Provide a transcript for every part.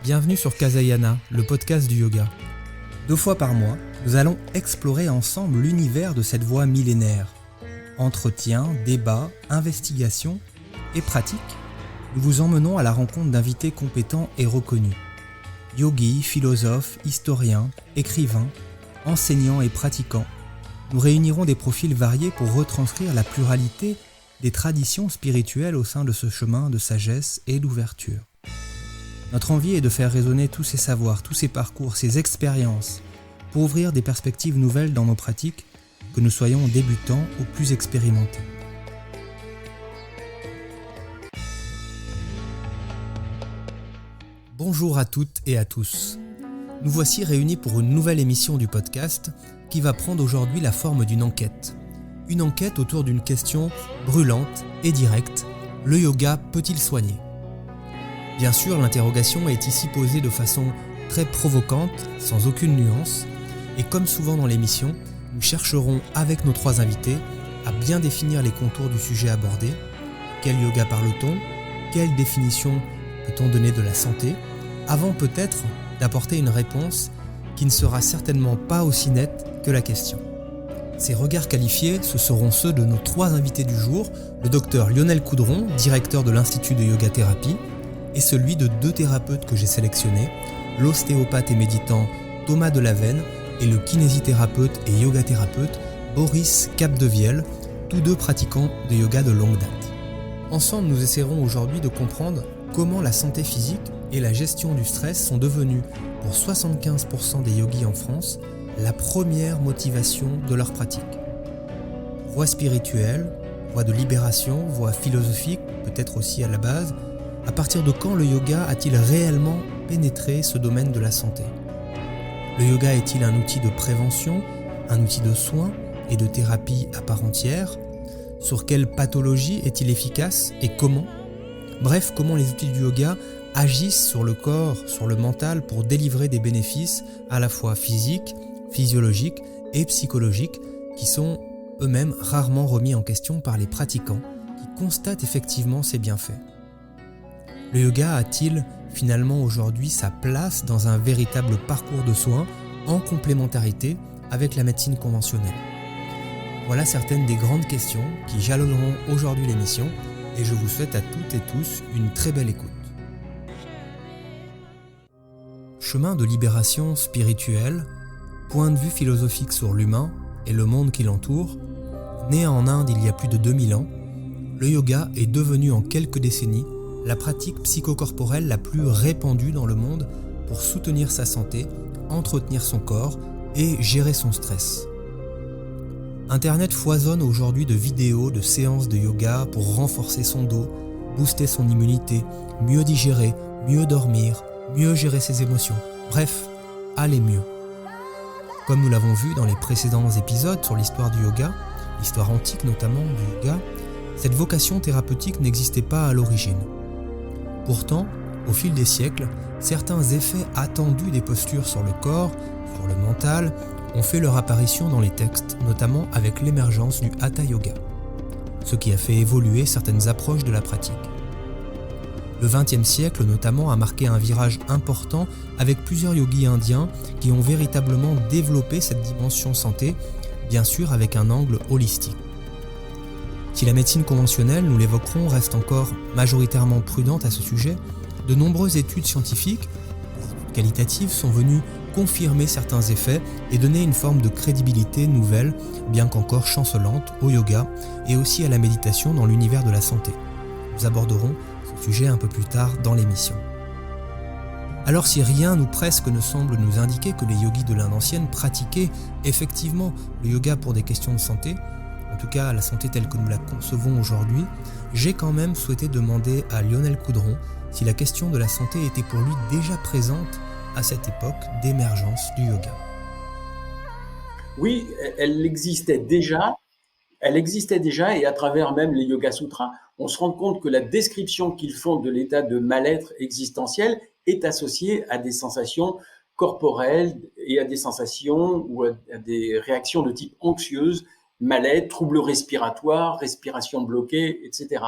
Bienvenue sur Kasayana, le podcast du yoga. 2 fois par mois, nous allons explorer ensemble l'univers de cette voie millénaire. Entretiens, débats, investigations et pratiques, nous vous emmenons à la rencontre d'invités compétents et reconnus. Yogis, philosophes, historiens, écrivains, enseignants et pratiquants, nous réunirons des profils variés pour retranscrire la pluralité des traditions spirituelles au sein de ce chemin de sagesse et d'ouverture. Notre envie est de faire résonner tous ces savoirs, tous ces parcours, ces expériences, pour ouvrir des perspectives nouvelles dans nos pratiques, que nous soyons débutants ou plus expérimentés. Bonjour à toutes et à tous. Nous voici réunis pour une nouvelle émission du podcast qui va prendre aujourd'hui la forme d'une enquête. Une enquête autour d'une question brûlante et directe. Le yoga peut-il soigner ? Bien sûr, l'interrogation est ici posée de façon très provocante, sans aucune nuance, et comme souvent dans l'émission, nous chercherons avec nos 3 invités à bien définir les contours du sujet abordé. Quel yoga parle-t-on ? Quelle définition peut-on donner de la santé ? Avant peut-être d'apporter une réponse qui ne sera certainement pas aussi nette que la question. Ces regards qualifiés, ce seront ceux de nos 3 invités du jour, le docteur Lionel Coudron, directeur de l'Institut de Yoga Thérapie, et celui de 2 thérapeutes que j'ai sélectionnés, l'ostéopathe et méditant Thomas Delavenne et le kinésithérapeute et yogathérapeute Boris Capdevielle, tous 2 pratiquants de yoga de longue date. Ensemble, nous essaierons aujourd'hui de comprendre comment la santé physique et la gestion du stress sont devenues, pour 75% des yogis en France, la première motivation de leur pratique. Voie spirituelle, voie de libération, voie philosophique, peut-être aussi à la base. À partir de quand le yoga a-t-il réellement pénétré ce domaine de la santé ? Le yoga est-il un outil de prévention, un outil de soin et de thérapie à part entière ? Sur quelle pathologie est-il efficace et comment ? Bref, comment les outils du yoga agissent sur le corps, sur le mental pour délivrer des bénéfices à la fois physiques, physiologiques et psychologiques qui sont eux-mêmes rarement remis en question par les pratiquants qui constatent effectivement ces bienfaits. Le yoga a-t-il finalement aujourd'hui sa place dans un véritable parcours de soins en complémentarité avec la médecine conventionnelle ? Voilà certaines des grandes questions qui jalonneront aujourd'hui l'émission et je vous souhaite à toutes et tous une très belle écoute. Chemin de libération spirituelle, point de vue philosophique sur l'humain et le monde qui l'entoure, né en Inde il y a plus de 2000 ans, le yoga est devenu en quelques décennies la pratique psychocorporelle la plus répandue dans le monde pour soutenir sa santé, entretenir son corps et gérer son stress. Internet foisonne aujourd'hui de vidéos, de séances de yoga pour renforcer son dos, booster son immunité, mieux digérer, mieux dormir, mieux gérer ses émotions, bref, aller mieux. Comme nous l'avons vu dans les précédents épisodes sur l'histoire du yoga, l'histoire antique notamment du yoga, cette vocation thérapeutique n'existait pas à l'origine. Pourtant, au fil des siècles, certains effets attendus des postures sur le corps, sur le mental, ont fait leur apparition dans les textes, notamment avec l'émergence du Hatha Yoga, ce qui a fait évoluer certaines approches de la pratique. Le XXe siècle notamment a marqué un virage important avec plusieurs yogis indiens qui ont véritablement développé cette dimension santé, bien sûr avec un angle holistique. Si la médecine conventionnelle, nous l'évoquerons, reste encore majoritairement prudente à ce sujet, de nombreuses études scientifiques, qualitatives, sont venues confirmer certains effets et donner une forme de crédibilité nouvelle, bien qu'encore chancelante, au yoga et aussi à la méditation dans l'univers de la santé. Nous aborderons ce sujet un peu plus tard dans l'émission. Alors si rien ou presque ne semble nous indiquer que les yogis de l'Inde ancienne pratiquaient effectivement le yoga pour des questions de santé, en tout cas la santé telle que nous la concevons aujourd'hui, j'ai quand même souhaité demander à Lionel Coudron si la question de la santé était pour lui déjà présente à cette époque d'émergence du yoga. Oui, elle existait déjà et à travers même les Yoga Sutras, on se rend compte que la description qu'ils font de l'état de mal-être existentiel est associée à des sensations corporelles et à des sensations ou à des réactions de type anxieuse, mal-être, troubles respiratoires, respiration bloquée, etc.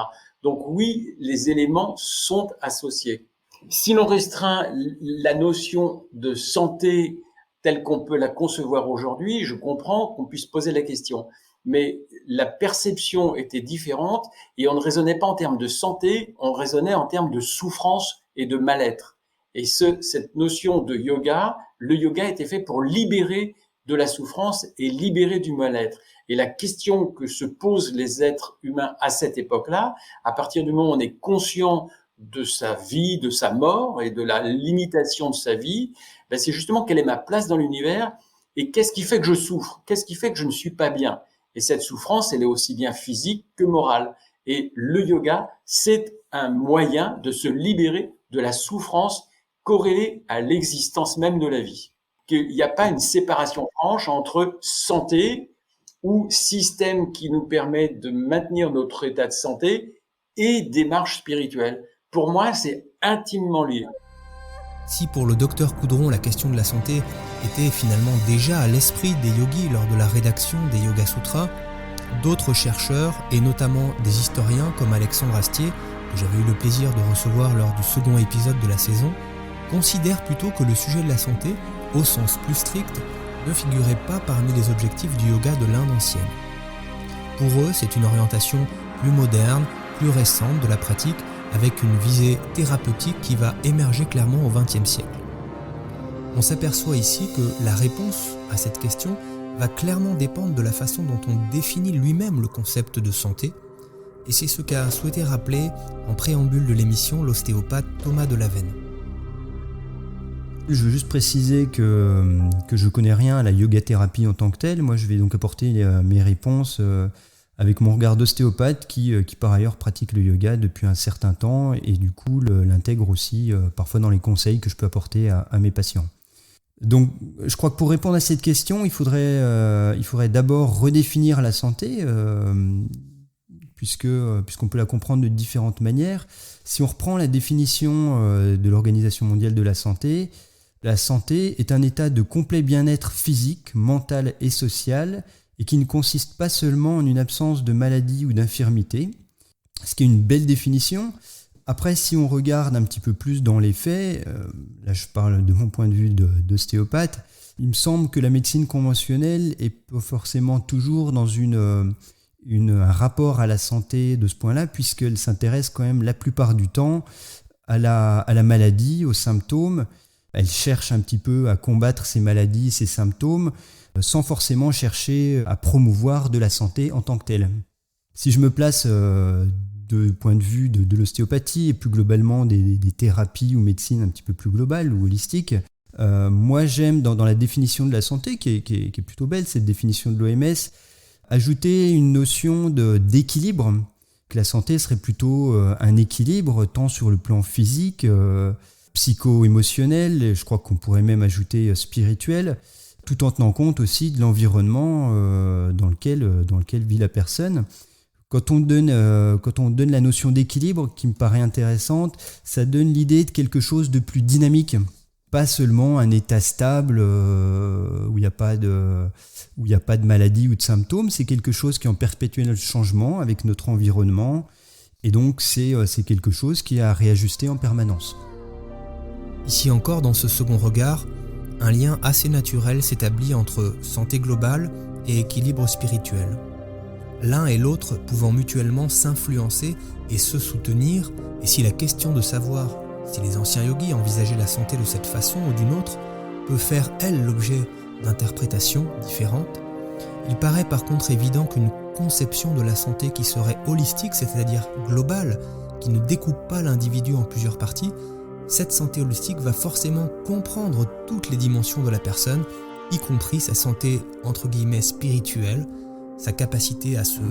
Donc oui, les éléments sont associés. Si l'on restreint la notion de santé telle qu'on peut la concevoir aujourd'hui, je comprends qu'on puisse poser la question. Mais la perception était différente et on ne raisonnait pas en termes de santé, on raisonnait en termes de souffrance et de mal-être. Et cette notion de yoga, le yoga était fait pour libérer de la souffrance et libérer du mal-être. Et la question que se posent les êtres humains à cette époque-là, à partir du moment où on est conscient de sa vie, de sa mort et de la limitation de sa vie, ben c'est justement quelle est ma place dans l'univers et qu'est-ce qui fait que je souffre, qu'est-ce qui fait que je ne suis pas bien. Et cette souffrance, elle est aussi bien physique que morale. Et le yoga, c'est un moyen de se libérer de la souffrance corrélée à l'existence même de la vie. Qu'il n'y a pas une séparation franche entre santé ou système qui nous permet de maintenir notre état de santé et démarche spirituelle. Pour moi, c'est intimement lié. Si pour le docteur Coudron, la question de la santé était finalement déjà à l'esprit des yogis lors de la rédaction des Yoga Sutras, d'autres chercheurs, et notamment des historiens comme Alexandre Astier, que j'avais eu le plaisir de recevoir lors du second épisode de la saison, considèrent plutôt que le sujet de la santé, au sens plus strict, ne figurait pas parmi les objectifs du yoga de l'Inde ancienne. Pour eux, c'est une orientation plus moderne, plus récente de la pratique, avec une visée thérapeutique qui va émerger clairement au XXe siècle. On s'aperçoit ici que la réponse à cette question va clairement dépendre de la façon dont on définit lui-même le concept de santé, et c'est ce qu'a souhaité rappeler en préambule de l'émission l'ostéopathe Thomas Delavenne. Je veux juste préciser que je connais rien à la yoga-thérapie en tant que telle. Moi, je vais donc apporter mes réponses avec mon regard d'ostéopathe qui par ailleurs pratique le yoga depuis un certain temps et du coup l'intègre aussi parfois dans les conseils que je peux apporter à mes patients. Donc, je crois que pour répondre à cette question, il faudrait d'abord redéfinir la santé, puisqu'on peut la comprendre de différentes manières. Si on reprend la définition de l'Organisation mondiale de la santé est un état de complet bien-être physique, mental et social, et qui ne consiste pas seulement en une absence de maladie ou d'infirmité, ce qui est une belle définition. Après, si on regarde un petit peu plus dans les faits, là je parle de mon point de vue d'ostéopathe, il me semble que la médecine conventionnelle est pas forcément toujours dans un rapport à la santé de ce point-là, puisqu'elle s'intéresse quand même la plupart du temps à la maladie, aux symptômes. Elle cherche un petit peu à combattre ces maladies, ces symptômes, sans forcément chercher à promouvoir de la santé en tant que telle. Si je me place du point de vue de l'ostéopathie et plus globalement des thérapies ou médecines un petit peu plus globales ou holistiques, moi j'aime dans la définition de la santé, qui est plutôt belle, cette définition de l'OMS, ajouter une notion d'équilibre, que la santé serait plutôt un équilibre tant sur le plan physique, psycho-émotionnel, et je crois qu'on pourrait même ajouter spirituel, tout en tenant compte aussi de l'environnement dans lequel vit la personne. Quand on donne la notion d'équilibre, qui me paraît intéressante, ça donne l'idée de quelque chose de plus dynamique, pas seulement un état stable où il n'y a pas de maladie ou de symptômes, c'est quelque chose qui est en perpétuel changement avec notre environnement, et donc c'est quelque chose qui est à réajuster en permanence. Ici encore, dans ce second regard, un lien assez naturel s'établit entre santé globale et équilibre spirituel. L'un et l'autre pouvant mutuellement s'influencer et se soutenir, et si la question de savoir si les anciens yogis envisageaient la santé de cette façon ou d'une autre peut faire, elle, l'objet d'interprétations différentes, il paraît par contre évident qu'une conception de la santé qui serait holistique, c'est-à-dire globale, qui ne découpe pas l'individu en plusieurs parties, cette santé holistique va forcément comprendre toutes les dimensions de la personne, y compris sa santé entre guillemets spirituelle, sa capacité à se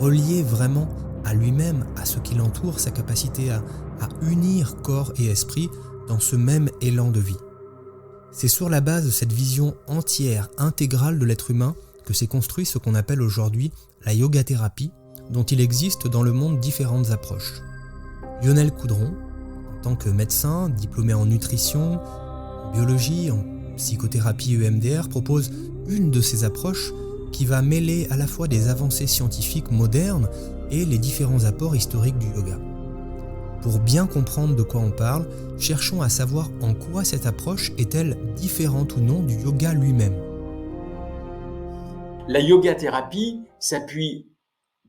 relier vraiment à lui-même, à ce qui l'entoure, sa capacité à unir corps et esprit dans ce même élan de vie. C'est sur la base de cette vision entière, intégrale de l'être humain que s'est construit ce qu'on appelle aujourd'hui la yoga-thérapie, dont il existe dans le monde différentes approches. Lionel Coudron, en tant que médecin, diplômé en nutrition, en biologie, en psychothérapie EMDR, propose une de ces approches qui va mêler à la fois des avancées scientifiques modernes et les différents apports historiques du yoga. Pour bien comprendre de quoi on parle, cherchons à savoir en quoi cette approche est-elle différente ou non du yoga lui-même. La yoga-thérapie s'appuie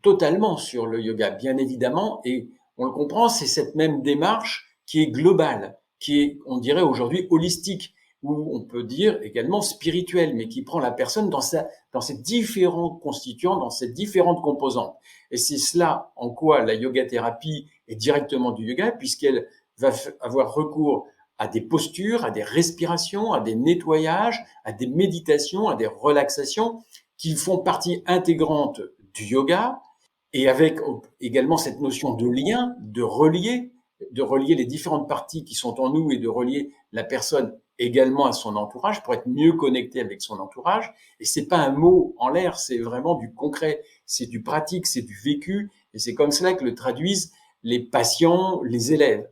totalement sur le yoga, bien évidemment, et on le comprend, c'est cette même démarche qui est globale, qui est, on dirait aujourd'hui, holistique, ou on peut dire également spirituelle, mais qui prend la personne dans ses différents constituants, dans ses différentes composantes. Et c'est cela en quoi la yoga-thérapie est directement du yoga, puisqu'elle va avoir recours à des postures, à des respirations, à des nettoyages, à des méditations, à des relaxations qui font partie intégrante du yoga, et avec également cette notion de lien, de relier les différentes parties qui sont en nous et de relier la personne également à son entourage pour être mieux connecté avec son entourage. Et c'est pas un mot en l'air, c'est vraiment du concret, c'est du pratique, c'est du vécu, et c'est comme cela que le traduisent les patients, les élèves.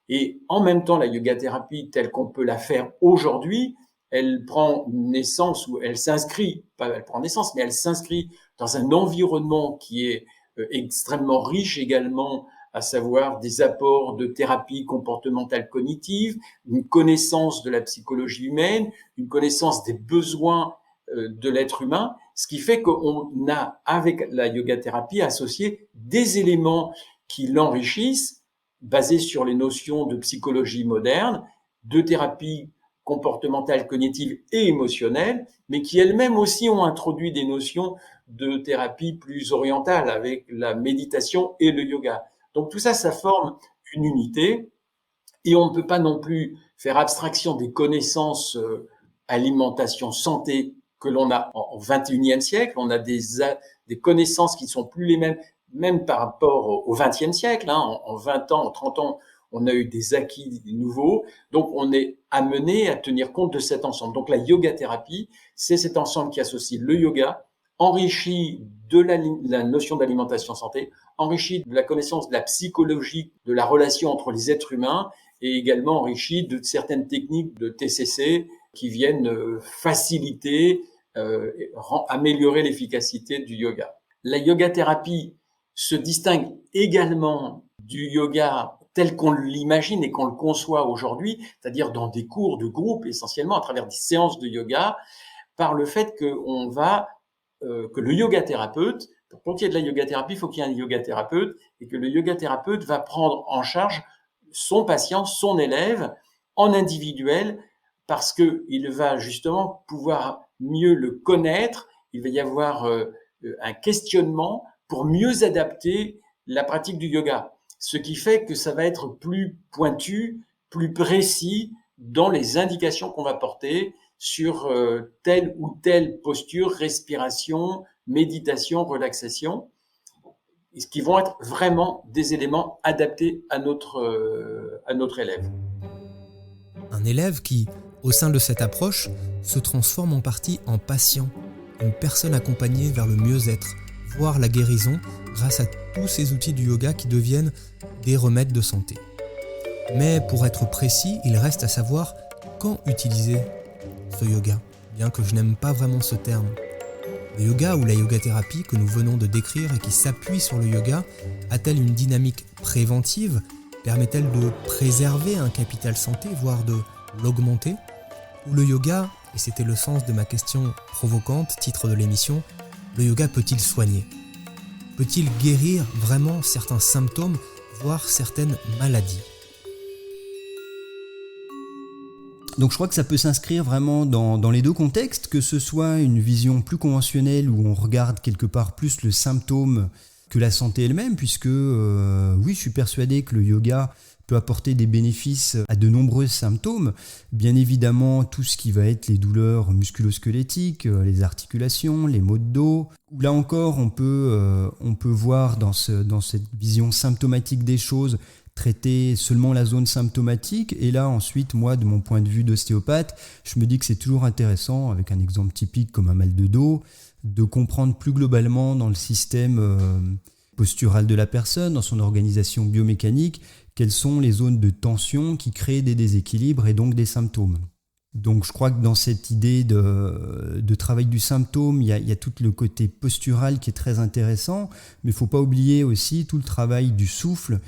Et en même temps, la yoga-thérapie telle qu'on peut la faire aujourd'hui, elle prend naissance, ou elle s'inscrit, pas elle prend naissance, mais elle s'inscrit dans un environnement qui est extrêmement riche également, à savoir des apports de thérapie comportementale cognitive, une connaissance de la psychologie humaine, une connaissance des besoins de l'être humain, ce qui fait qu'on a, avec la yoga-thérapie, associé des éléments qui l'enrichissent, basés sur les notions de psychologie moderne, de thérapie comportementale, cognitive et émotionnelle, mais qui elles-mêmes aussi ont introduit des notions de thérapie plus orientale avec la méditation et le yoga. Donc tout ça, ça forme une unité, et on ne peut pas non plus faire abstraction des connaissances alimentation, santé que l'on a au XXIe siècle. On a des connaissances qui ne sont plus les mêmes, même par rapport au XXe siècle. En 20 ans, en 30 ans, on a eu des acquis nouveaux. Donc on est amené à tenir compte de cet ensemble. Donc la yoga-thérapie, c'est cet ensemble qui associe le yoga, enrichi de la notion d'alimentation santé, enrichi de la connaissance de la psychologie, de la relation entre les êtres humains, et également enrichi de certaines techniques de TCC qui viennent faciliter, améliorer l'efficacité du yoga. La yoga-thérapie se distingue également du yoga tel qu'on l'imagine et qu'on le conçoit aujourd'hui, c'est-à-dire dans des cours de groupe essentiellement, à travers des séances de yoga, par le fait que le yoga-thérapeute, pour qu'il y ait de la yoga-thérapie, il faut qu'il y ait un yoga-thérapeute, et que le yoga-thérapeute va prendre en charge son patient, son élève, en individuel, parce qu'il va justement pouvoir mieux le connaître, il va y avoir un questionnement pour mieux adapter la pratique du yoga. Ce qui fait que ça va être plus pointu, plus précis dans les indications qu'on va porter sur telle ou telle posture, respiration, méditation, relaxation, ce qui vont être vraiment des éléments adaptés à notre élève. Un élève qui, au sein de cette approche, se transforme en partie en patient, une personne accompagnée vers le mieux-être, voire la guérison, grâce à tous ces outils du yoga qui deviennent des remèdes de santé. Mais pour être précis, il reste à savoir quand utiliser ce yoga, bien que je n'aime pas vraiment ce terme. Le yoga ou la yoga-thérapie que nous venons de décrire et qui s'appuie sur le yoga a-t-elle une dynamique préventive? Permet-elle de préserver un capital santé, voire de l'augmenter? Ou le yoga, et c'était le sens de ma question provocante, titre de l'émission, le yoga peut-il soigner? Peut-il guérir vraiment certains symptômes, voire certaines maladies? Donc je crois que ça peut s'inscrire vraiment dans les deux contextes, que ce soit une vision plus conventionnelle où on regarde quelque part plus le symptôme que la santé elle-même, puisque oui, je suis persuadé que le yoga peut apporter des bénéfices à de nombreux symptômes. Bien évidemment, tout ce qui va être les douleurs musculo-squelettiques, les articulations, les maux de dos. Là encore, on peut voir dans cette vision symptomatique des choses, traiter seulement la zone symptomatique. Et là, ensuite, moi, de mon point de vue d'ostéopathe, je me dis que c'est toujours intéressant, avec un exemple typique comme un mal de dos, de comprendre plus globalement dans le système postural de la personne, dans son organisation biomécanique, quelles sont les zones de tension qui créent des déséquilibres et donc des symptômes. Donc je crois que dans cette idée de travail du symptôme, il y a tout le côté postural qui est très intéressant, mais il ne faut pas oublier aussi tout le travail du souffle,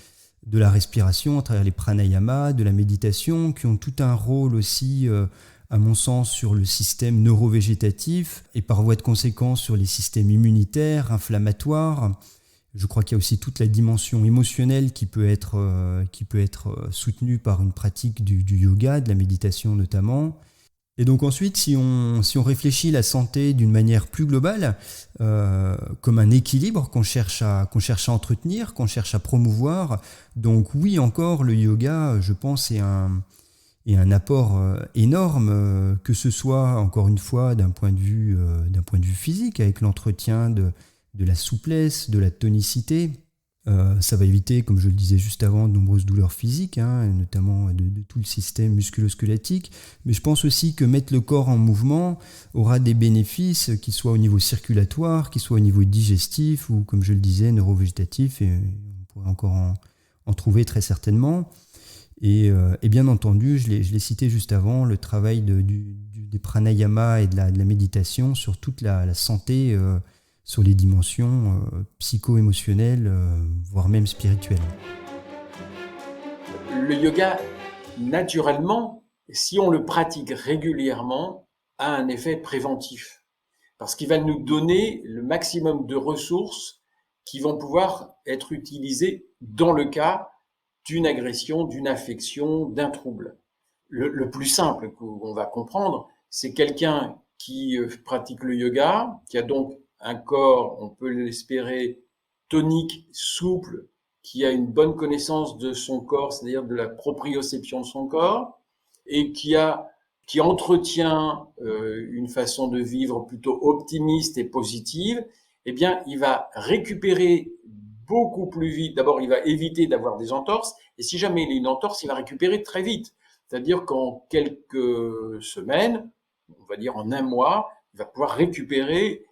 de la respiration, à travers les pranayamas, de la méditation, qui ont tout un rôle aussi, à mon sens, sur le système neurovégétatif et par voie de conséquence sur les systèmes immunitaires, inflammatoires. Je crois qu'il y a aussi toute la dimension émotionnelle qui peut être soutenue par une pratique du yoga, de la méditation notamment. Et donc ensuite, si on réfléchit la santé d'une manière plus globale, comme un équilibre qu'on cherche à entretenir, qu'on cherche à promouvoir, donc oui, encore, le yoga, je pense, est un apport énorme, que ce soit, encore une fois, d'un point de vue physique, avec l'entretien de la souplesse, de la tonicité. Ça va éviter, comme je le disais juste avant, de nombreuses douleurs physiques, notamment de tout le système musculo-squelettique. Mais je pense aussi que mettre le corps en mouvement aura des bénéfices, qu'ils soient au niveau circulatoire, qu'ils soient au niveau digestif ou, comme je le disais, neurovégétatif, et on pourrait encore en trouver très certainement. Et bien entendu, je l'ai cité juste avant, le travail des pranayamas et de la méditation sur toute la santé, sur les dimensions psycho-émotionnelles, voire même spirituelles. Le yoga, naturellement, si on le pratique régulièrement, a un effet préventif. Parce qu'il va nous donner le maximum de ressources qui vont pouvoir être utilisées dans le cas d'une agression, d'une affection, d'un trouble. Le plus simple qu'on va comprendre, c'est quelqu'un qui pratique le yoga, qui a donc un corps, on peut l'espérer, tonique, souple, qui a une bonne connaissance de son corps, c'est-à-dire de la proprioception de son corps, et qui entretient une façon de vivre plutôt optimiste et positive, eh bien, il va récupérer beaucoup plus vite. D'abord, il va éviter d'avoir des entorses, et si jamais il a une entorse, il va récupérer très vite. C'est-à-dire qu'en quelques semaines, on va dire en un mois, il va pouvoir récupérer.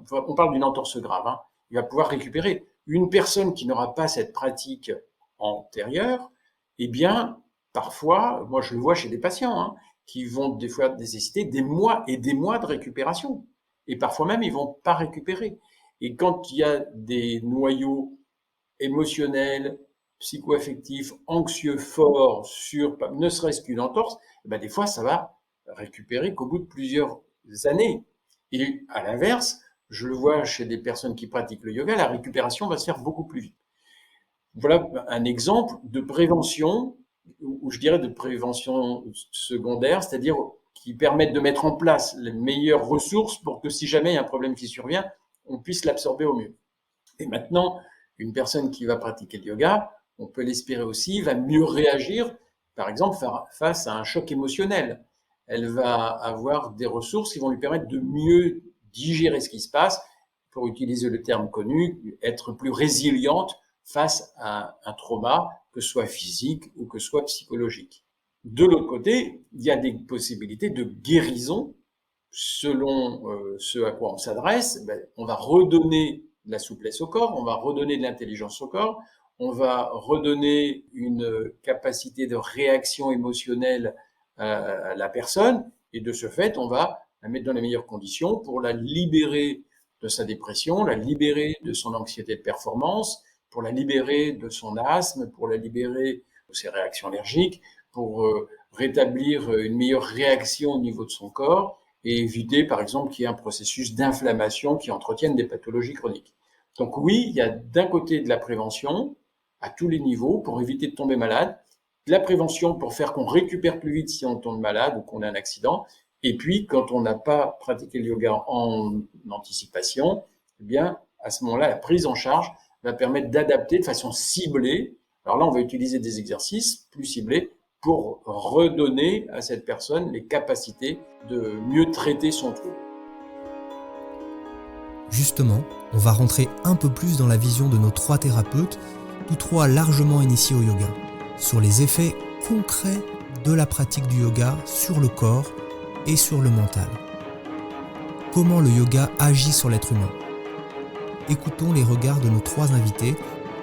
On parle d'une entorse grave, il va pouvoir récupérer. Une personne qui n'aura pas cette pratique antérieure, eh bien, parfois, moi je le vois chez des patients, qui vont des fois nécessiter des mois et des mois de récupération. Et parfois même, ils vont pas récupérer. Et quand il y a des noyaux émotionnels, psycho-affectifs, anxieux, forts, sur ne serait-ce qu'une entorse, eh bien, des fois, ça va récupérer qu'au bout de plusieurs années. Et à l'inverse, je le vois chez des personnes qui pratiquent le yoga, la récupération va se faire beaucoup plus vite. Voilà un exemple de prévention, ou je dirais de prévention secondaire, c'est-à-dire qui permettent de mettre en place les meilleures ressources pour que si jamais il y a un problème qui survient, on puisse l'absorber au mieux. Et maintenant, une personne qui va pratiquer le yoga, on peut l'espérer aussi, va mieux réagir, par exemple, face à un choc émotionnel. Elle va avoir des ressources qui vont lui permettre de mieux digérer ce qui se passe, pour utiliser le terme connu, être plus résiliente face à un trauma, que ce soit physique ou que ce soit psychologique. De l'autre côté, il y a des possibilités de guérison selon ce à quoi on s'adresse. On va redonner de la souplesse au corps, on va redonner de l'intelligence au corps, on va redonner une capacité de réaction émotionnelle à la personne, et de ce fait, on va la mettre dans les meilleures conditions pour la libérer de sa dépression, la libérer de son anxiété de performance, pour la libérer de son asthme, pour la libérer de ses réactions allergiques, pour rétablir une meilleure réaction au niveau de son corps et éviter, par exemple, qu'il y ait un processus d'inflammation qui entretienne des pathologies chroniques. Donc oui, il y a d'un côté de la prévention à tous les niveaux pour éviter de tomber malade, de la prévention pour faire qu'on récupère plus vite si on tombe malade ou qu'on a un accident, et puis quand on n'a pas pratiqué le yoga en anticipation, eh bien à ce moment-là, la prise en charge va permettre d'adapter de façon ciblée. Alors là, on va utiliser des exercices plus ciblés pour redonner à cette personne les capacités de mieux traiter son trouble. Justement, on va rentrer un peu plus dans la vision de nos trois thérapeutes, tous trois largement initiés au yoga, sur les effets concrets de la pratique du yoga sur le corps et sur le mental. Comment le yoga agit sur l'être humain ? Écoutons les regards de nos trois invités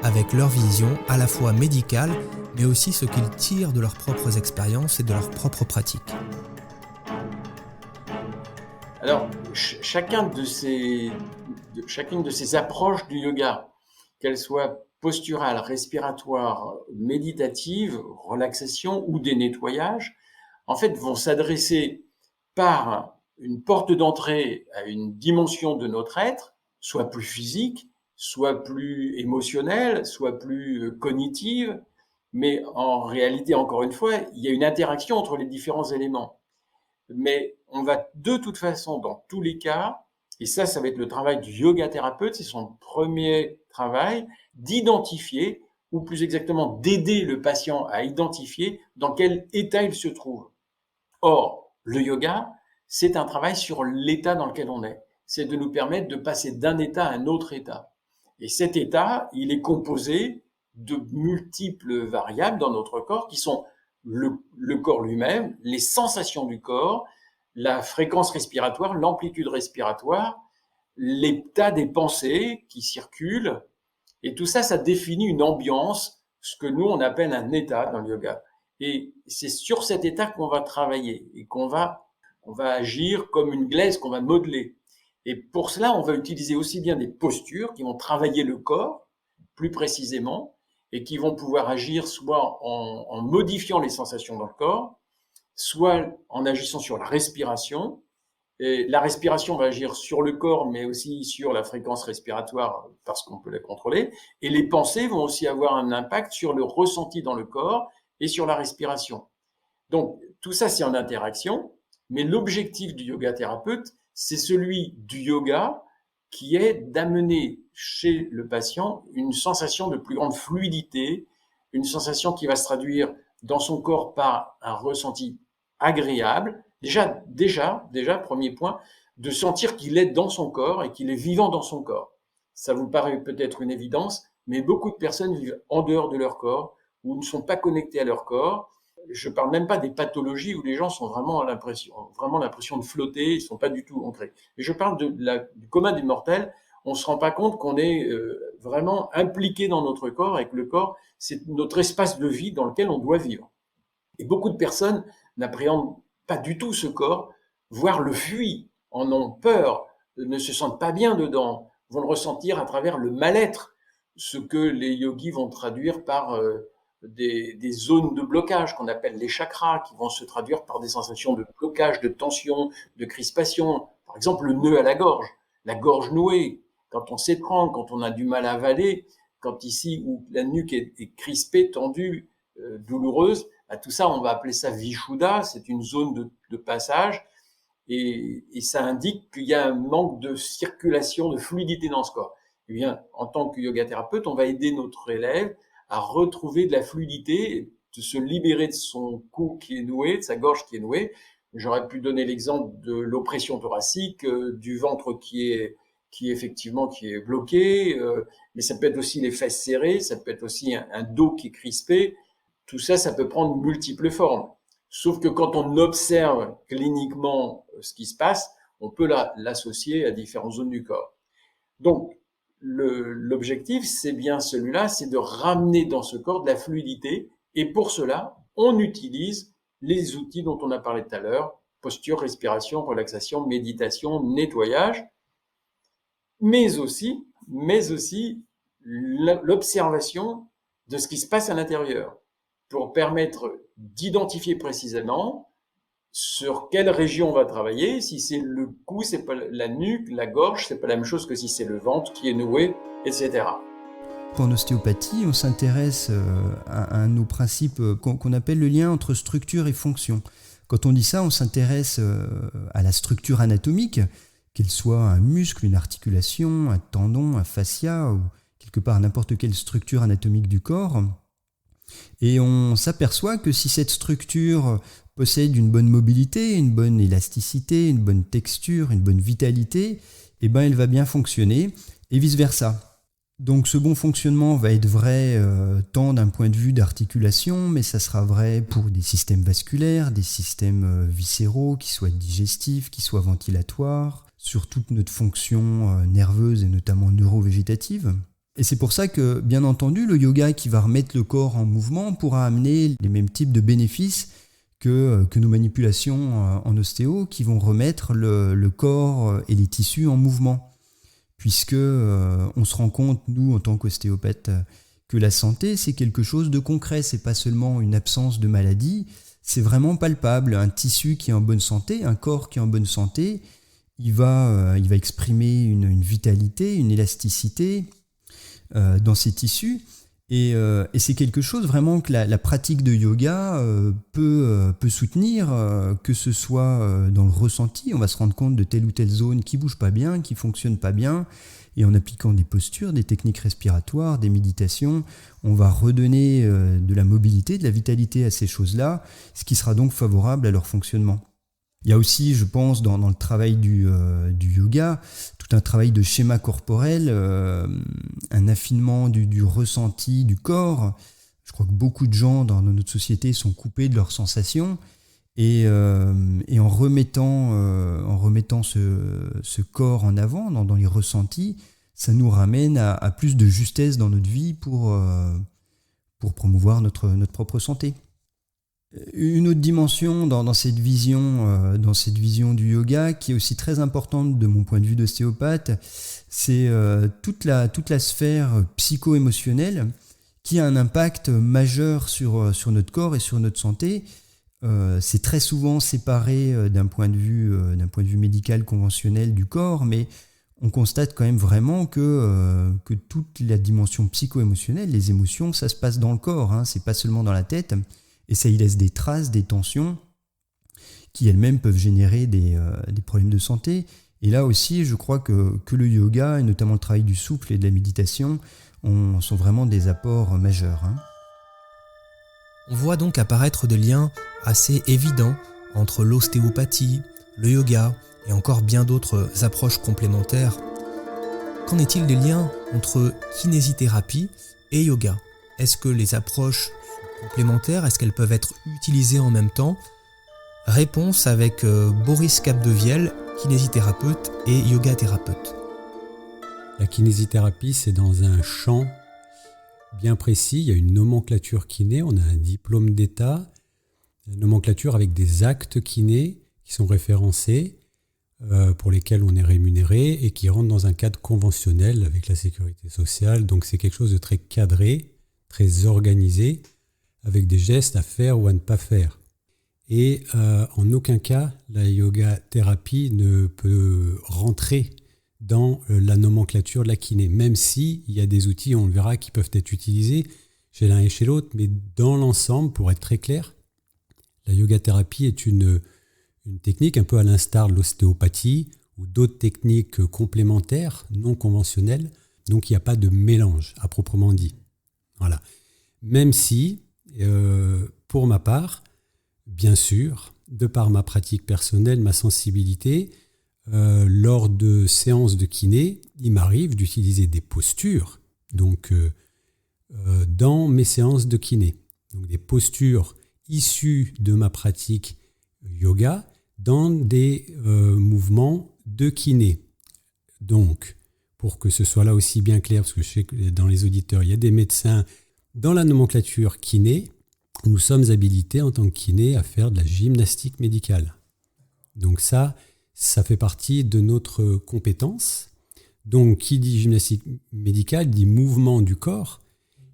avec leur vision à la fois médicale, mais aussi ce qu'ils tirent de leurs propres expériences et de leurs propres pratiques. Alors, chacune de ces approches du yoga, qu'elles soient posturales, respiratoires, méditatives, relaxation ou des nettoyages, en fait, vont s'adresser par une porte d'entrée à une dimension de notre être, soit plus physique, soit plus émotionnelle, soit plus cognitive, mais en réalité, encore une fois, il y a une interaction entre les différents éléments. Mais on va de toute façon, dans tous les cas, et ça va être le travail du yoga thérapeute, c'est son premier travail, d'identifier, ou plus exactement d'aider le patient à identifier dans quel état il se trouve. Or, le yoga, c'est un travail sur l'état dans lequel on est. C'est de nous permettre de passer d'un état à un autre état. Et cet état, il est composé de multiples variables dans notre corps qui sont le corps lui-même, les sensations du corps, la fréquence respiratoire, l'amplitude respiratoire, l'état des pensées qui circulent. Et tout ça, ça définit une ambiance, ce que nous, on appelle un état dans le yoga. Et c'est sur cet état qu'on va travailler et qu'on va agir comme une glaise qu'on va modeler. Et pour cela, on va utiliser aussi bien des postures qui vont travailler le corps plus précisément et qui vont pouvoir agir soit en modifiant les sensations dans le corps, soit en agissant sur la respiration. Et la respiration va agir sur le corps, mais aussi sur la fréquence respiratoire parce qu'on peut la contrôler. Et les pensées vont aussi avoir un impact sur le ressenti dans le corps et sur la respiration. Donc, tout ça, c'est en interaction. Mais l'objectif du yoga thérapeute, c'est celui du yoga qui est d'amener chez le patient une sensation de plus grande fluidité, une sensation qui va se traduire dans son corps par un ressenti agréable. Déjà, premier point, de sentir qu'il est dans son corps et qu'il est vivant dans son corps. Ça vous paraît peut-être une évidence, mais beaucoup de personnes vivent en dehors de leur corps ou ne sont pas connectés à leur corps. Je ne parle même pas des pathologies où les gens ont vraiment l'impression de flotter, ils ne sont pas du tout ancrés. Et je parle du commun des mortels. On ne se rend pas compte qu'on est vraiment impliqué dans notre corps et que le corps, c'est notre espace de vie dans lequel on doit vivre. Et beaucoup de personnes n'appréhendent pas du tout ce corps, voire le fuient, en ont peur, ne se sentent pas bien dedans, vont le ressentir à travers le mal-être, ce que les yogis vont traduire par des zones de blocage qu'on appelle les chakras, qui vont se traduire par des sensations de blocage, de tension, de crispation. Par exemple, le nœud à la gorge nouée, quand on s'étrangle, quand on a du mal à avaler, quand ici où la nuque est crispée, tendue, douloureuse, à tout ça, on va appeler ça Vishuddha, c'est une zone de passage, et ça indique qu'il y a un manque de circulation, de fluidité dans ce corps. Eh bien, en tant que yoga thérapeute, on va aider notre élève à retrouver de la fluidité, de se libérer de son cou qui est noué, de sa gorge qui est nouée. J'aurais pu donner l'exemple de l'oppression thoracique, du ventre qui est bloqué, mais ça peut être aussi les fesses serrées, ça peut être aussi un dos qui est crispé. Tout ça, ça peut prendre multiples formes. Sauf que quand on observe cliniquement ce qui se passe, on peut l'associer à différentes zones du corps. Donc, l'objectif, c'est bien celui-là, c'est de ramener dans ce corps de la fluidité. Et pour cela, on utilise les outils dont on a parlé tout à l'heure, posture, respiration, relaxation, méditation, nettoyage, mais aussi l'observation de ce qui se passe à l'intérieur pour permettre d'identifier précisément sur quelle région on va travailler. Si c'est le cou, c'est pas la nuque, la gorge, c'est pas la même chose que si c'est le ventre qui est noué, etc. En ostéopathie, on s'intéresse à nos principes qu'on appelle le lien entre structure et fonction. Quand on dit ça, on s'intéresse à la structure anatomique, qu'elle soit un muscle, une articulation, un tendon, un fascia, ou quelque part n'importe quelle structure anatomique du corps. Et on s'aperçoit que si cette structure possède une bonne mobilité, une bonne élasticité, une bonne texture, une bonne vitalité, eh ben elle va bien fonctionner et vice-versa. Donc ce bon fonctionnement va être vrai tant d'un point de vue d'articulation, mais ça sera vrai pour des systèmes vasculaires, des systèmes viscéraux, qui soient digestifs, qui soient ventilatoires, sur toute notre fonction nerveuse et notamment neurovégétative. Et c'est pour ça que, bien entendu, le yoga qui va remettre le corps en mouvement pourra amener les mêmes types de bénéfices que nos manipulations en ostéo qui vont remettre le corps et les tissus en mouvement. Puisque on se rend compte, nous, en tant qu'ostéopathes, que la santé, c'est quelque chose de concret. C'est pas seulement une absence de maladie, c'est vraiment palpable. Un tissu qui est en bonne santé, un corps qui est en bonne santé, il va exprimer une vitalité, une élasticité dans ses tissus. Et c'est quelque chose vraiment que la pratique de yoga peut soutenir, que ce soit dans le ressenti. On va se rendre compte de telle ou telle zone qui bouge pas bien, qui fonctionne pas bien. Et en appliquant des postures, des techniques respiratoires, des méditations, on va redonner de la mobilité, de la vitalité à ces choses-là, ce qui sera donc favorable à leur fonctionnement. Il y a aussi, je pense, dans le travail du yoga, tout un travail de schéma corporel, un affinement du ressenti du corps. Je crois que beaucoup de gens dans notre société sont coupés de leurs sensations. Et en remettant ce corps en avant, dans les ressentis, ça nous ramène à plus de justesse dans notre vie pour promouvoir notre propre santé. Une autre dimension dans cette vision du yoga, qui est aussi très importante de mon point de vue d'ostéopathe, c'est toute la sphère psycho-émotionnelle qui a un impact majeur sur notre corps et sur notre santé. C'est très souvent séparé d'un point de vue médical conventionnel du corps, mais on constate quand même vraiment que toute la dimension psycho-émotionnelle, les émotions, ça se passe dans le corps, hein, c'est pas seulement dans la tête. Et ça y laisse des traces, des tensions qui elles-mêmes peuvent générer des problèmes de santé. Et là aussi, je crois que le yoga, et notamment le travail du souffle et de la méditation, sont vraiment des apports majeurs. Hein. On voit donc apparaître des liens assez évidents entre l'ostéopathie, le yoga et encore bien d'autres approches complémentaires. Qu'en est-il des liens entre kinésithérapie et yoga ? Est-ce que les approches complémentaires, est-ce qu'elles peuvent être utilisées en même temps ? Réponse avec Boris Capdevielle, kinésithérapeute et yoga-thérapeute. La kinésithérapie, c'est dans un champ bien précis. Il y a une nomenclature kiné, on a un diplôme d'État, une nomenclature avec des actes kinés qui sont référencés, pour lesquels on est rémunéré et qui rentrent dans un cadre conventionnel avec la sécurité sociale. Donc c'est quelque chose de très cadré, très organisé, avec des gestes à faire ou à ne pas faire. Et en aucun cas, la yoga-thérapie ne peut rentrer dans la nomenclature de la kiné, même s'il y a des outils, on le verra, qui peuvent être utilisés chez l'un et chez l'autre, mais dans l'ensemble, pour être très clair, la yoga-thérapie est une technique un peu à l'instar de l'ostéopathie ou d'autres techniques complémentaires, non conventionnelles, donc il n'y a pas de mélange à proprement dit. Voilà. Même si, pour ma part, bien sûr, de par ma pratique personnelle, ma sensibilité, lors de séances de kiné, il m'arrive d'utiliser des postures dans mes séances de kiné. Donc des postures issues de ma pratique yoga dans des mouvements de kiné. Donc, pour que ce soit là aussi bien clair, parce que je sais que dans les auditeurs, il y a des médecins, dans la nomenclature kiné, nous sommes habilités en tant que kiné à faire de la gymnastique médicale. Donc ça fait partie de notre compétence. Donc qui dit gymnastique médicale dit mouvement du corps.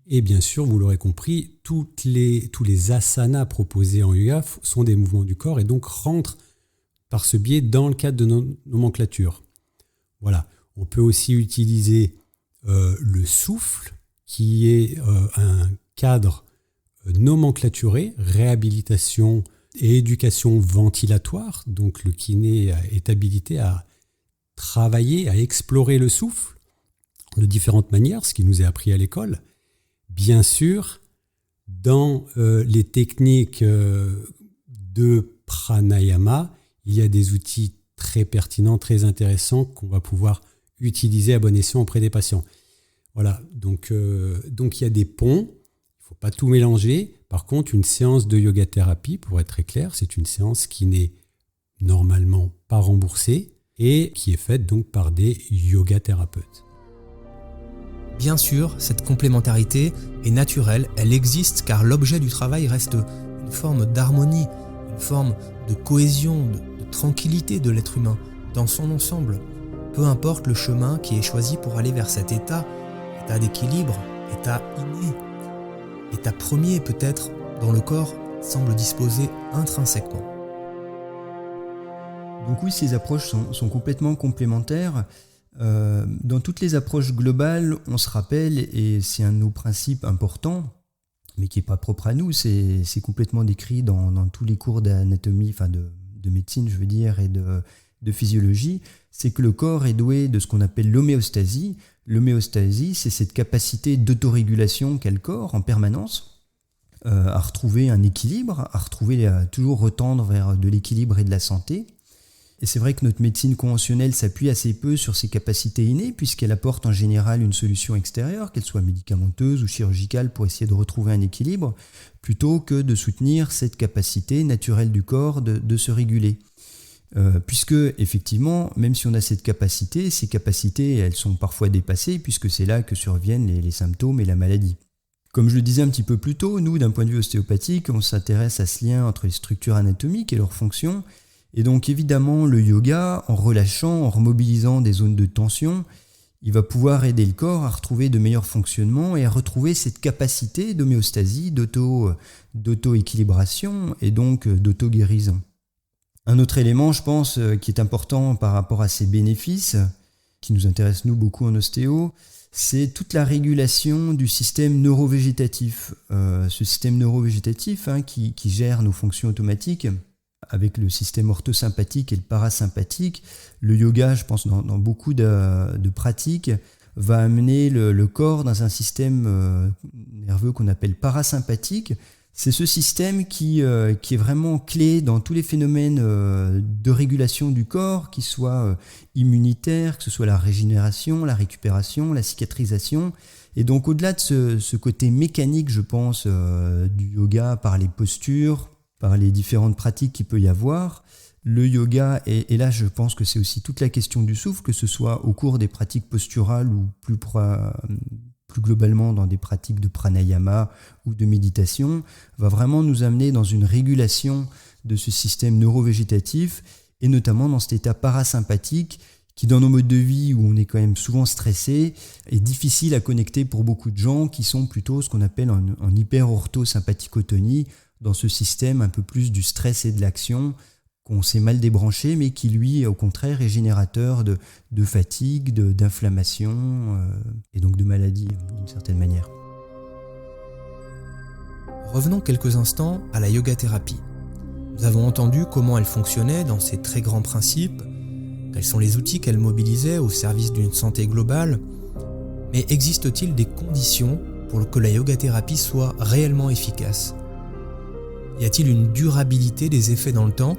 Et bien sûr, vous l'aurez compris, tous les asanas proposés en yoga sont des mouvements du corps et donc rentrent par ce biais dans le cadre de nos nomenclatures. Voilà. On peut aussi utiliser le souffle, qui est un cadre nomenclaturé, réhabilitation et éducation ventilatoire. Donc le kiné est habilité à travailler, à explorer le souffle de différentes manières, ce qui nous est appris à l'école. Bien sûr, dans les techniques de pranayama, il y a des outils très pertinents, très intéressants qu'on va pouvoir utiliser à bon escient auprès des patients. Voilà, donc il y a des ponts, il ne faut pas tout mélanger. Par contre, une séance de yoga-thérapie, pour être très clair, c'est une séance qui n'est normalement pas remboursée et qui est faite donc par des yoga-thérapeutes. Bien sûr, cette complémentarité est naturelle, elle existe car l'objet du travail reste une forme d'harmonie, une forme de cohésion, de tranquillité de l'être humain dans son ensemble. Peu importe le chemin qui est choisi pour aller vers cet état d'équilibre, état inné, état premier peut-être dont le corps semble disposer intrinsèquement. Donc oui, ces approches sont complètement complémentaires. Dans toutes les approches globales, on se rappelle, et c'est un de nos principes importants, mais qui n'est pas propre à nous, c'est complètement décrit dans tous les cours d'anatomie, enfin de médecine, je veux dire, et de physiologie, c'est que le corps est doué de ce qu'on appelle l'homéostasie. L'homéostasie, c'est cette capacité d'autorégulation qu'a le corps en permanence, à retrouver un équilibre, à toujours retendre vers de l'équilibre et de la santé. Et c'est vrai que notre médecine conventionnelle s'appuie assez peu sur ces capacités innées, puisqu'elle apporte en général une solution extérieure, qu'elle soit médicamenteuse ou chirurgicale, pour essayer de retrouver un équilibre, plutôt que de soutenir cette capacité naturelle du corps de se réguler. Puisque, effectivement, même si on a cette capacité, ces capacités, elles sont parfois dépassées, puisque c'est là que surviennent les symptômes et la maladie. Comme je le disais un petit peu plus tôt, nous, d'un point de vue ostéopathique, on s'intéresse à ce lien entre les structures anatomiques et leurs fonctions. Et donc évidemment, le yoga, en relâchant, en remobilisant des zones de tension, il va pouvoir aider le corps à retrouver de meilleurs fonctionnements et à retrouver cette capacité d'homéostasie, d'auto-équilibration et donc d'auto-guérison. Un autre élément, je pense, qui est important par rapport à ces bénéfices, qui nous intéressent nous beaucoup en ostéo, c'est toute la régulation du système neurovégétatif. Ce système neurovégétatif qui gère nos fonctions automatiques, avec le système orthosympathique et le parasympathique. Le yoga, je pense, dans beaucoup de pratiques, va amener le corps dans un système nerveux qu'on appelle parasympathique. C'est ce système qui est vraiment clé dans tous les phénomènes de régulation du corps, qui soient immunitaires, que ce soit la régénération, la récupération, la cicatrisation. Et donc au-delà de ce côté mécanique, je pense, du yoga par les postures, par les différentes pratiques qu'il peut y avoir, le yoga, et là je pense que c'est aussi toute la question du souffle, que ce soit au cours des pratiques posturales ou plus globalement dans des pratiques de pranayama ou de méditation, va vraiment nous amener dans une régulation de ce système neurovégétatif, et notamment dans cet état parasympathique qui, dans nos modes de vie où on est quand même souvent stressé, est difficile à connecter pour beaucoup de gens qui sont plutôt ce qu'on appelle en hyper-orthosympathicotonie, dans ce système un peu plus du stress et de l'action qu'on s'est mal débranché, mais qui lui, au contraire, est générateur de fatigue, d'inflammation et donc de maladie d'une certaine manière. Revenons quelques instants à la yoga-thérapie. Nous avons entendu comment elle fonctionnait dans ses très grands principes, quels sont les outils qu'elle mobilisait au service d'une santé globale, mais existe-t-il des conditions pour que la yoga-thérapie soit réellement efficace ? Y a-t-il une durabilité des effets dans le temps ?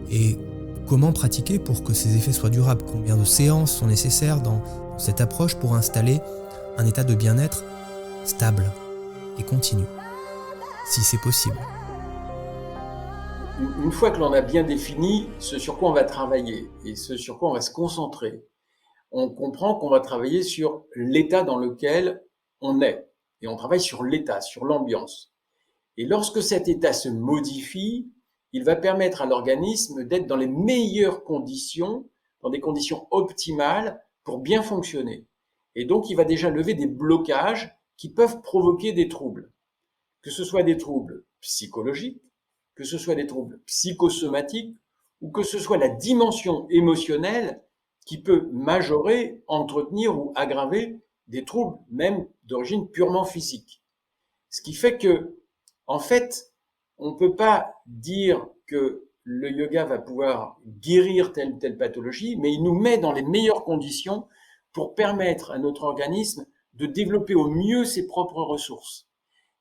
Et comment pratiquer pour que ces effets soient durables ? Combien de séances sont nécessaires dans cette approche pour installer un état de bien-être stable et continu, si c'est possible ? Une fois que l'on a bien défini ce sur quoi on va travailler et ce sur quoi on va se concentrer, on comprend qu'on va travailler sur l'état dans lequel on est. Et on travaille sur l'état, sur l'ambiance. Et lorsque cet état se modifie, il va permettre à l'organisme d'être dans les meilleures conditions, dans des conditions optimales pour bien fonctionner. Et donc, il va déjà lever des blocages qui peuvent provoquer des troubles. Que ce soit des troubles psychologiques, que ce soit des troubles psychosomatiques, ou que ce soit la dimension émotionnelle qui peut majorer, entretenir ou aggraver des troubles, même d'origine purement physique. Ce qui fait que, en fait, on ne peut pas dire que le yoga va pouvoir guérir telle ou telle pathologie, mais il nous met dans les meilleures conditions pour permettre à notre organisme de développer au mieux ses propres ressources.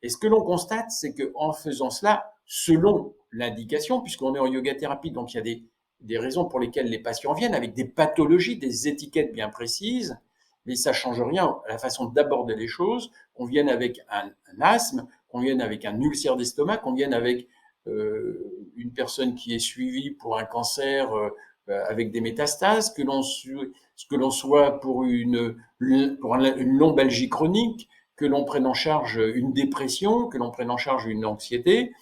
Et ce que l'on constate, c'est qu'en faisant cela, selon l'indication, puisqu'on est en yoga-thérapie, donc il y a des raisons pour lesquelles les patients viennent, avec des pathologies, des étiquettes bien précises, mais ça ne change rien à la façon d'aborder les choses, qu'on vienne avec un asthme, qu'on vienne avec un ulcère d'estomac, qu'on vienne avec une personne qui est suivie pour un cancer avec des métastases, que l'on soit pour une lombalgie chronique, que l'on prenne en charge une dépression, que l'on prenne en charge une anxiété,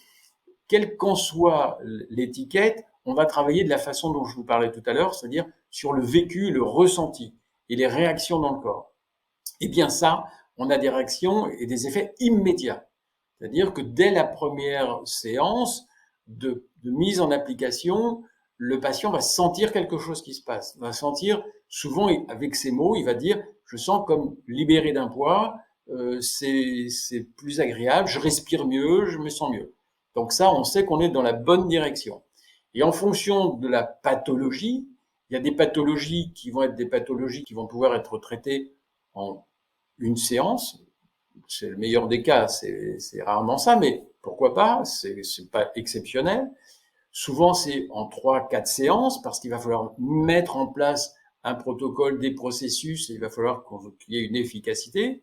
quelle qu'en soit l'étiquette, on va travailler de la façon dont je vous parlais tout à l'heure, c'est-à-dire sur le vécu, le ressenti et les réactions dans le corps. Et bien ça, on a des réactions et des effets immédiats. C'est-à-dire que dès la première séance de mise en application, le patient va sentir quelque chose qui se passe, va sentir, souvent avec ses mots, il va dire « je sens comme libéré d'un poids, c'est plus agréable, je respire mieux, je me sens mieux ». Donc ça, on sait qu'on est dans la bonne direction. Et en fonction de la pathologie, il y a des pathologies qui vont être des pathologies qui vont pouvoir être traitées en une séance. C'est le meilleur des cas, c'est rarement ça, mais pourquoi pas, c'est pas exceptionnel. Souvent, c'est en 3-4 séances parce qu'il va falloir mettre en place un protocole, des processus, et il va falloir qu'il y ait une efficacité.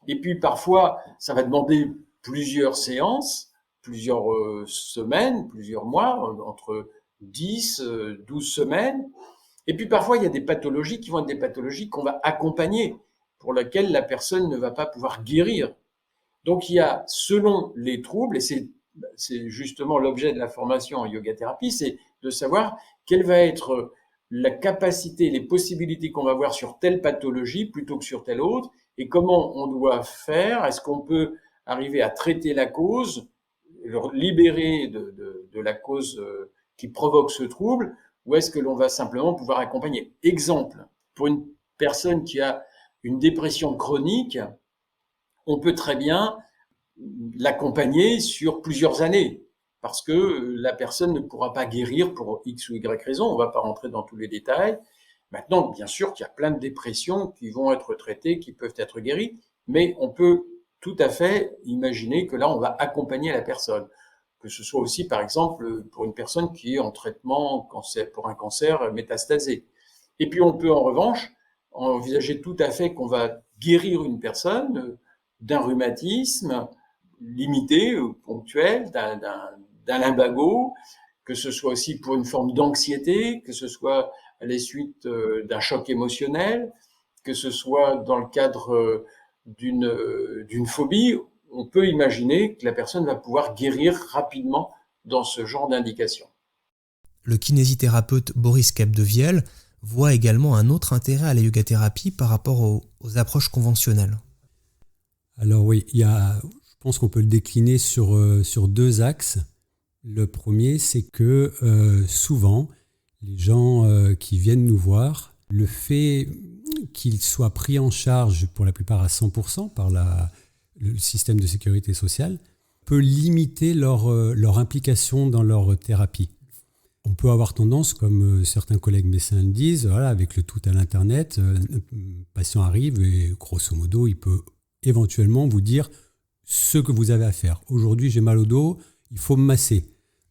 Et puis, parfois, ça va demander plusieurs séances, plusieurs semaines, plusieurs mois, entre 10, 12 semaines. Et puis, parfois, il y a des pathologies qui vont être des pathologies qu'on va accompagner, pour lesquelles la personne ne va pas pouvoir guérir. Donc, il y a, selon les troubles, et c'est justement l'objet de la formation en yoga-thérapie, c'est de savoir quelle va être la capacité, les possibilités qu'on va avoir sur telle pathologie plutôt que sur telle autre, et comment on doit faire. Est-ce qu'on peut arriver à traiter la cause, libérer de la cause qui provoque ce trouble, ou est-ce que l'on va simplement pouvoir accompagner? Exemple, pour une personne qui a une dépression chronique, on peut très bien l'accompagner sur plusieurs années, parce que la personne ne pourra pas guérir pour X ou Y raison, on ne va pas rentrer dans tous les détails. Maintenant, bien sûr qu'il y a plein de dépressions qui vont être traitées, qui peuvent être guéries, mais on peut tout à fait imaginer que là, on va accompagner la personne. Que ce soit aussi, par exemple, pour une personne qui est en traitement pour un cancer métastasé. Et puis, on peut en revanche envisager tout à fait qu'on va guérir une personne d'un rhumatisme limité, ponctuel, d'un lumbago, que ce soit aussi pour une forme d'anxiété, que ce soit à la suite d'un choc émotionnel, que ce soit dans le cadre d'une phobie. On peut imaginer que la personne va pouvoir guérir rapidement dans ce genre d'indication. Le kinésithérapeute Boris Capdevielle voit également un autre intérêt à la yoga-thérapie par rapport aux approches conventionnelles. Alors oui, je pense qu'on peut le décliner sur 2 axes. Le premier, c'est que souvent, les gens qui viennent nous voir, le fait qu'ils soient pris en charge pour la plupart à 100% par le système de sécurité sociale peut limiter leur implication dans leur thérapie. On peut avoir tendance, comme certains collègues médecins le disent, voilà, avec le tout à l'internet, un patient arrive et grosso modo, il peut éventuellement vous dire ce que vous avez à faire. Aujourd'hui, j'ai mal au dos, il faut me masser.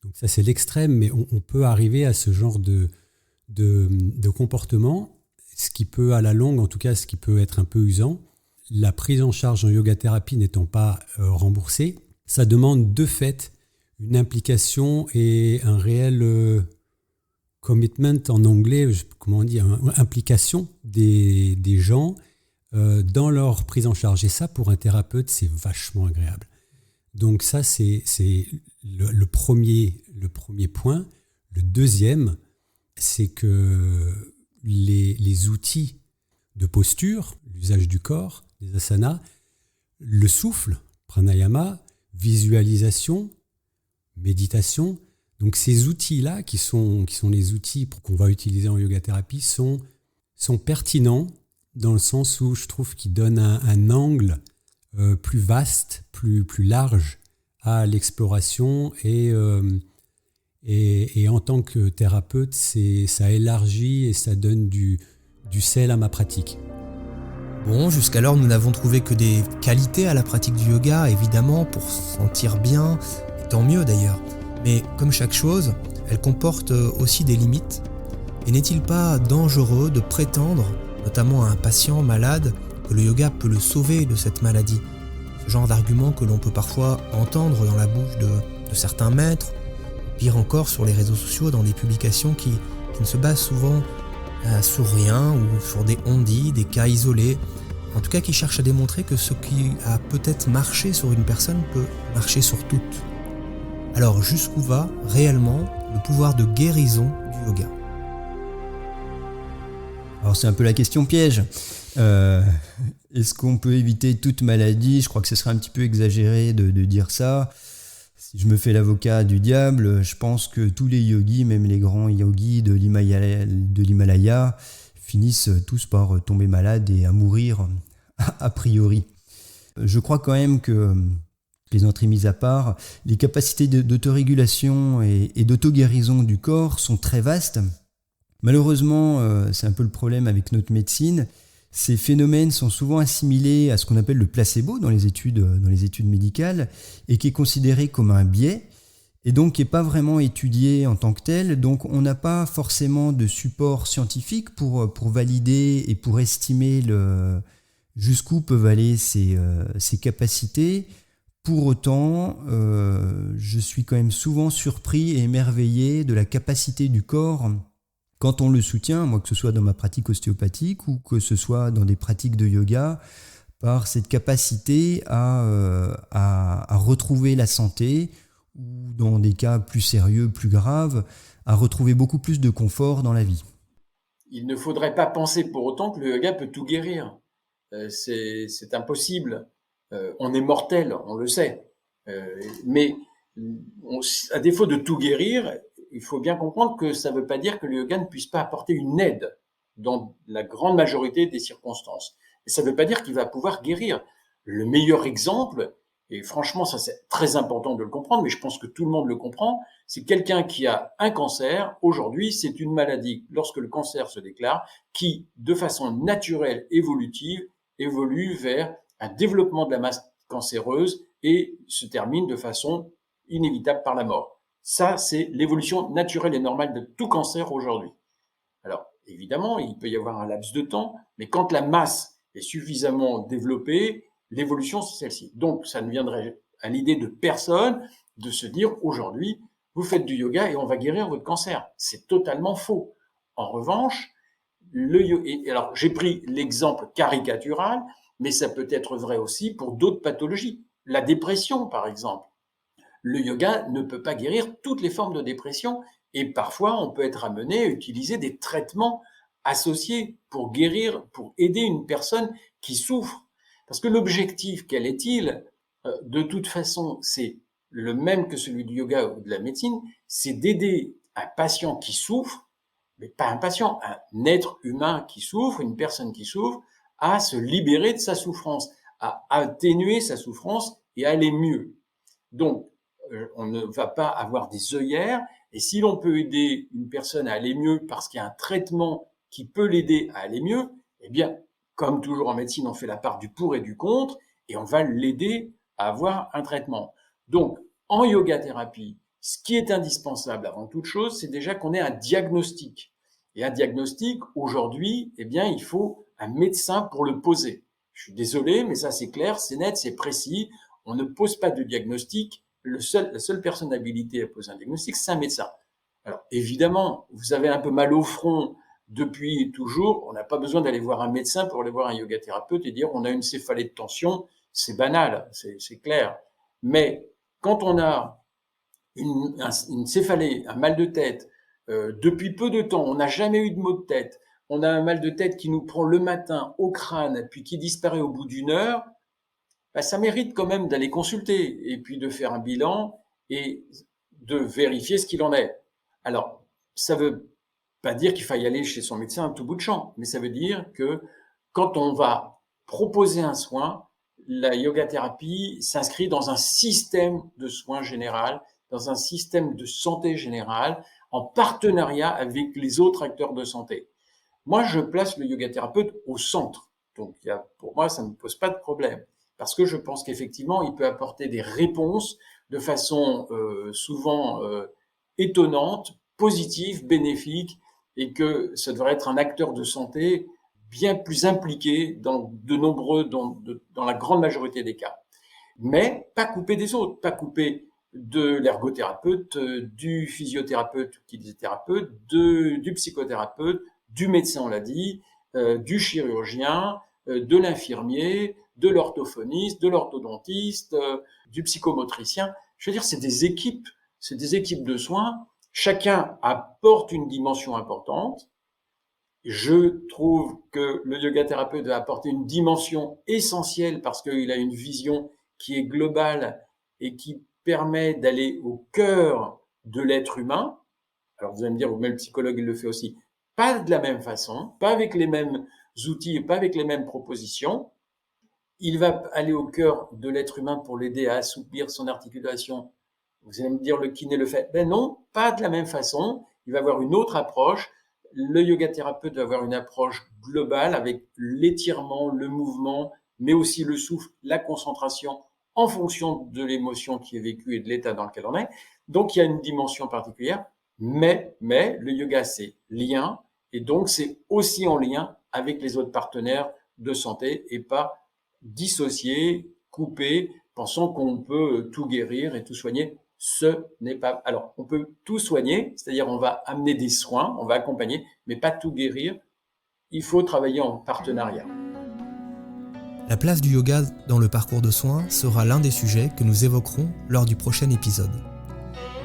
Donc ça, c'est l'extrême, mais on peut arriver à ce genre de comportement, ce qui peut, à la longue, en tout cas, ce qui peut être un peu usant. La prise en charge en yoga-thérapie n'étant pas remboursée, ça demande de fait une implication et un réel commitment en anglais, comment on dit, implication des gens dans leur prise en charge. Et ça, pour un thérapeute, c'est vachement agréable. Donc ça, c'est le premier point. Le deuxième, c'est que les outils de posture, l'usage du corps, les asanas, le souffle, pranayama, visualisation, méditation. Donc ces outils-là, qui sont les outils qu'on va utiliser en yoga-thérapie, sont pertinents dans le sens où je trouve qu'ils donnent un angle plus vaste, plus large à l'exploration et en tant que thérapeute, ça élargit et ça donne du sel à ma pratique. Bon, jusqu'alors nous n'avons trouvé que des qualités à la pratique du yoga, évidemment, pour se sentir bien, et tant mieux d'ailleurs. Mais comme chaque chose, elle comporte aussi des limites. Et n'est-il pas dangereux de prétendre, notamment à un patient malade, que le yoga peut le sauver de cette maladie? Ce genre d'argument que l'on peut parfois entendre dans la bouche de certains maîtres, pire encore sur les réseaux sociaux, dans des publications qui ne se basent souvent sur rien ou sur des on-dit, des cas isolés, en tout cas qui cherchent à démontrer que ce qui a peut-être marché sur une personne peut marcher sur toutes. Alors jusqu'où va réellement le pouvoir de guérison du yoga? Alors c'est un peu la question piège. Est-ce qu'on peut éviter toute maladie? Je crois que ce serait un petit peu exagéré de dire ça. Si je me fais l'avocat du diable, je pense que tous les yogis, même les grands yogis de l'Himalaya, finissent tous par tomber malades et à mourir a priori. Je crois quand même que, plaisanterie mise à part, les capacités d'autorégulation et d'auto-guérison du corps sont très vastes. Malheureusement, c'est un peu le problème avec notre médecine. Ces phénomènes sont souvent assimilés à ce qu'on appelle le placebo dans les études médicales et qui est considéré comme un biais et donc qui n'est pas vraiment étudié en tant que tel. Donc on n'a pas forcément de support scientifique pour valider et pour estimer jusqu'où peuvent aller ces capacités. Pour autant, je suis quand même souvent surpris et émerveillé de la capacité du corps quand on le soutient, moi que ce soit dans ma pratique ostéopathique ou que ce soit dans des pratiques de yoga, par cette capacité à retrouver la santé ou dans des cas plus sérieux, plus graves, à retrouver beaucoup plus de confort dans la vie. Il ne faudrait pas penser pour autant que le yoga peut tout guérir. C'est impossible. On est mortel, on le sait. Mais à défaut de tout guérir, il faut bien comprendre que ça ne veut pas dire que le yoga ne puisse pas apporter une aide dans la grande majorité des circonstances. Et ça ne veut pas dire qu'il va pouvoir guérir. Le meilleur exemple, et franchement ça c'est très important de le comprendre, mais je pense que tout le monde le comprend, c'est quelqu'un qui a un cancer. Aujourd'hui, c'est une maladie, lorsque le cancer se déclare, qui, de façon naturelle, évolutive, évolue vers un développement de la masse cancéreuse et se termine de façon inévitable par la mort. Ça, c'est l'évolution naturelle et normale de tout cancer aujourd'hui. Alors, évidemment, il peut y avoir un laps de temps, mais quand la masse est suffisamment développée, l'évolution, c'est celle-ci. Donc, ça ne viendrait à l'idée de personne de se dire, aujourd'hui, vous faites du yoga et on va guérir votre cancer. C'est totalement faux. En revanche, alors j'ai pris l'exemple caricatural, mais ça peut être vrai aussi pour d'autres pathologies. La dépression, par exemple. Le yoga ne peut pas guérir toutes les formes de dépression et parfois on peut être amené à utiliser des traitements associés pour guérir, pour aider une personne qui souffre. Parce que l'objectif, quel est-il? De toute façon, c'est le même que celui du yoga ou de la médecine, c'est d'aider un patient qui souffre, mais pas un patient, un être humain qui souffre, une personne qui souffre, à se libérer de sa souffrance, à atténuer sa souffrance et à aller mieux. Donc, on ne va pas avoir des œillères, et si l'on peut aider une personne à aller mieux parce qu'il y a un traitement qui peut l'aider à aller mieux, eh bien, comme toujours en médecine, on fait la part du pour et du contre, et on va l'aider à avoir un traitement. Donc, en yoga thérapie, ce qui est indispensable avant toute chose, c'est déjà qu'on ait un diagnostic. Et un diagnostic, aujourd'hui, eh bien, il faut un médecin pour le poser. Je suis désolé, mais ça c'est clair, c'est net, c'est précis. On ne pose pas de diagnostic. La seule personne habilitée à poser un diagnostic, c'est un médecin. Alors, évidemment, vous avez un peu mal au front depuis toujours, on n'a pas besoin d'aller voir un médecin pour aller voir un yoga thérapeute et dire on a une céphalée de tension, c'est banal, c'est clair. Mais quand on a une céphalée, un mal de tête, depuis peu de temps, on n'a jamais eu de maux de tête, on a un mal de tête qui nous prend le matin au crâne, puis qui disparaît au bout d'une heure, ça mérite quand même d'aller consulter et puis de faire un bilan et de vérifier ce qu'il en est. Alors, ça veut pas dire qu'il faille aller chez son médecin à tout bout de champ, mais ça veut dire que quand on va proposer un soin, la yoga thérapie s'inscrit dans un système de soins général, dans un système de santé générale, en partenariat avec les autres acteurs de santé. Moi, je place le yoga thérapeute au centre. Donc, pour moi, ça ne pose pas de problème. Parce que je pense qu'effectivement, il peut apporter des réponses de façon souvent étonnante, positive, bénéfique, et que ça devrait être un acteur de santé bien plus impliqué dans la grande majorité des cas. Mais pas coupé des autres, pas coupé de l'ergothérapeute, du physiothérapeute, kinésithérapeute, du psychothérapeute, du médecin, on l'a dit, du chirurgien, de l'infirmier, de l'orthophoniste, de l'orthodontiste, du psychomotricien. Je veux dire, c'est des équipes de soins. Chacun apporte une dimension importante. Je trouve que le yoga thérapeute va apporter une dimension essentielle parce qu'il a une vision qui est globale et qui permet d'aller au cœur de l'être humain. Alors vous allez me dire, même le psychologue il le fait aussi, pas de la même façon, pas avec les mêmes outils, pas avec les mêmes propositions. Il va aller au cœur de l'être humain pour l'aider à assouplir son articulation. Vous allez me dire, le kiné le fait. Ben non, pas de la même façon. Il va avoir une autre approche. Le yoga thérapeute va avoir une approche globale avec l'étirement, le mouvement, mais aussi le souffle, la concentration en fonction de l'émotion qui est vécue et de l'état dans lequel on est. Donc, il y a une dimension particulière, mais le yoga, c'est lien, et donc c'est aussi en lien avec les autres partenaires de santé et pas dissocié, coupé, pensant qu'on peut tout guérir et tout soigner. Ce n'est pas... Alors, on peut tout soigner, c'est-à-dire on va amener des soins, on va accompagner, mais pas tout guérir. Il faut travailler en partenariat. La place du yoga dans le parcours de soins sera l'un des sujets que nous évoquerons lors du prochain épisode.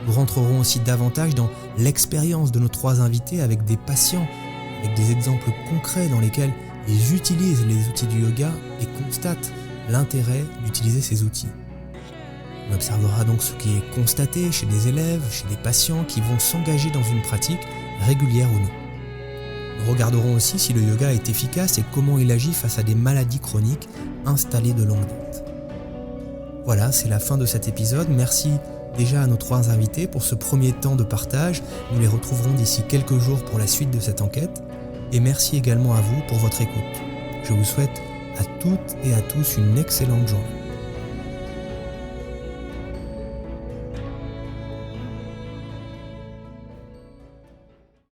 Nous rentrerons aussi davantage dans l'expérience de nos 3 invités avec des patients, avec des exemples concrets dans lesquels ils utilisent les outils du yoga et constatent l'intérêt d'utiliser ces outils. On observera donc ce qui est constaté chez des élèves, chez des patients qui vont s'engager dans une pratique régulière ou non. Nous regarderons aussi si le yoga est efficace et comment il agit face à des maladies chroniques installées de longue date. Voilà, c'est la fin de cet épisode. Merci déjà à nos 3 invités pour ce premier temps de partage. Nous les retrouverons d'ici quelques jours pour la suite de cette enquête. Et merci également à vous pour votre écoute. Je vous souhaite à toutes et à tous une excellente journée.